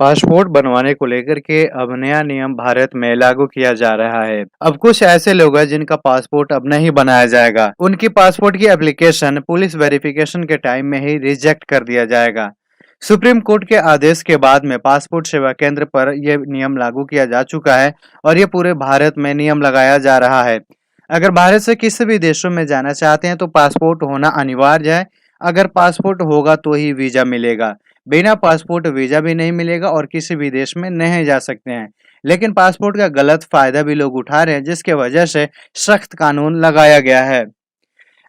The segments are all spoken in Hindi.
पासपोर्ट बनवाने को लेकर के अब नया नियम भारत में लागू किया जा रहा है। अब कुछ ऐसे लोग हैं जिनका पासपोर्ट अब नहीं बनाया जाएगा। उनकी पासपोर्ट की एप्लीकेशन पुलिस वेरिफिकेशन के टाइम में ही रिजेक्ट कर दिया जाएगा। सुप्रीम कोर्ट के आदेश के बाद में पासपोर्ट सेवा केंद्र पर यह नियम लागू किया जा चुका है और ये पूरे भारत में नियम लगाया जा रहा है। अगर भारत से किसी भी देशों में जाना चाहते हैं तो पासपोर्ट होना अनिवार्य है। अगर पासपोर्ट होगा तो ही वीजा मिलेगा। बिना पासपोर्ट वीजा भी नहीं मिलेगा और किसी भी देश में नहीं जा सकते हैं। लेकिन पासपोर्ट का गलत फायदा भी लोग उठा रहे हैं, जिसके वजह से सख्त कानून लगाया गया है।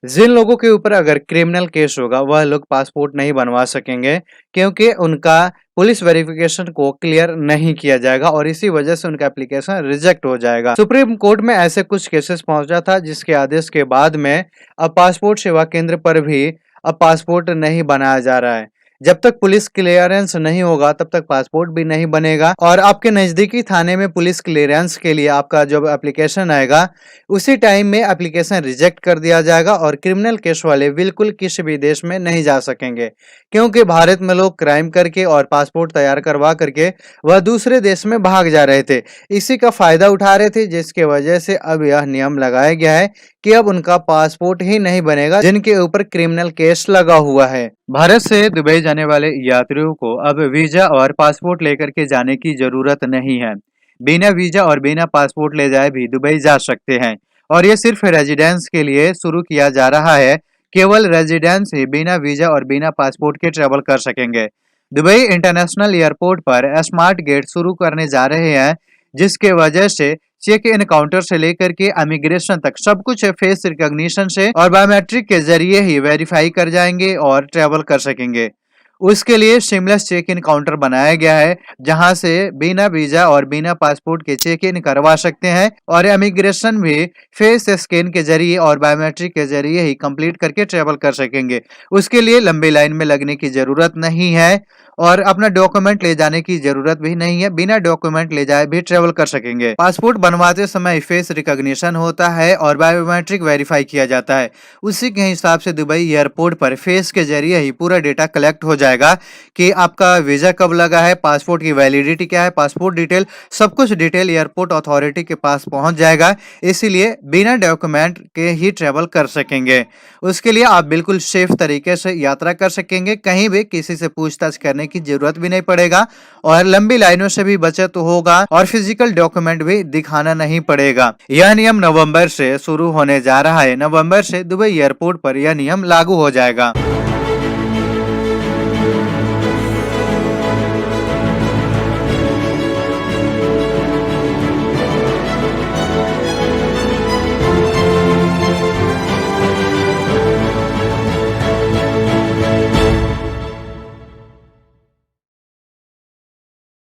जिन लोगों के ऊपर अगर क्रिमिनल केस होगा वह लोग पासपोर्ट नहीं बनवा सकेंगे, क्योंकि उनका पुलिस वेरिफिकेशन को क्लियर नहीं किया जाएगा और इसी वजह से उनका एप्लीकेशन रिजेक्ट हो जाएगा। सुप्रीम कोर्ट में ऐसे कुछ केसेस पहुंचा था, जिसके आदेश के बाद में अब पासपोर्ट सेवा केंद्र पर भी अब पासपोर्ट नहीं बनाया जा रहा है। जब तक पुलिस क्लियरेंस नहीं होगा तब तक पासपोर्ट भी नहीं बनेगा और आपके नजदीकी थाने में पुलिस क्लियरेंस के लिए आपका जब एप्लीकेशन आएगा उसी टाइम में एप्लीकेशन रिजेक्ट कर दिया जाएगा और क्रिमिनल केस वाले बिल्कुल किसी भी देश में नहीं जा सकेंगे, क्योंकि भारत में लोग क्राइम करके और पासपोर्ट तैयार करवा करके वह दूसरे देश में भाग जा रहे थे। इसी का फायदा उठा रहे थे, जिसके वजह से अब यह नियम लगाया गया है कि अब उनका पासपोर्ट ही नहीं बनेगा जिनके ऊपर क्रिमिनल केस लगा हुआ है। भारत से दुबई जाने वाले यात्रियों को अब वीजा और पासपोर्ट लेकर के जाने की जरूरत नहीं है। बिना वीजा और बिना पासपोर्ट ले जाए भी दुबई जा सकते हैं और ये सिर्फ रेजिडेंस के लिए शुरू किया जा रहा है। केवल रेजिडेंस ही बिना वीजा और बिना पासपोर्ट के ट्रेवल कर सकेंगे। दुबई इंटरनेशनल एयरपोर्ट पर स्मार्ट गेट शुरू करने जा रहे हैं, जिसके वजह से चेक इन काउंटर से लेकर के इमिग्रेशन तक सब कुछ फेस रिकॉग्निशन से और बायोमेट्रिक के जरिए ही वेरीफाई कर जाएंगे और ट्रेवल कर सकेंगे। उसके लिए सीमलेस चेक इन काउंटर बनाया गया है, जहां से बिना वीजा और बिना पासपोर्ट के चेक इन करवा सकते हैं और इमिग्रेशन भी फेस स्कैन के जरिए और बायोमेट्रिक के जरिए ही कंप्लीट करके ट्रेवल कर सकेंगे। उसके लिए लंबी लाइन में लगने की जरूरत नहीं है और अपना डॉक्यूमेंट ले जाने की जरूरत भी नहीं है। बिना डॉक्यूमेंट ले जाए भी ट्रेवल कर सकेंगे। पासपोर्ट बनवाते समय फेस रिकॉग्निशन होता है और बायोमेट्रिक वेरीफाई किया जाता है। उसी के हिसाब से दुबई एयरपोर्ट पर फेस के जरिए ही पूरा डेटा कलेक्ट हो जाएगा कि आपका वीजा कब लगा है, पासपोर्ट की वैलिडिटी क्या है, पासपोर्ट डिटेल, सब कुछ डिटेल एयरपोर्ट अथॉरिटी के पास पहुंच जाएगा। इसीलिए बिना डॉक्यूमेंट के ही ट्रेवल कर सकेंगे। उसके लिए आप बिल्कुल सेफ तरीके से यात्रा कर सकेंगे, कहीं भी किसी से पूछताछ करने की जरूरत भी नहीं पड़ेगा और लंबी लाइनों से भी बचत होगा और फिजिकल डॉक्यूमेंट भी दिखाना नहीं पड़ेगा। यह नियम नवंबर से शुरू होने जा रहा है। नवंबर से दुबई एयरपोर्ट पर यह नियम लागू हो जाएगा।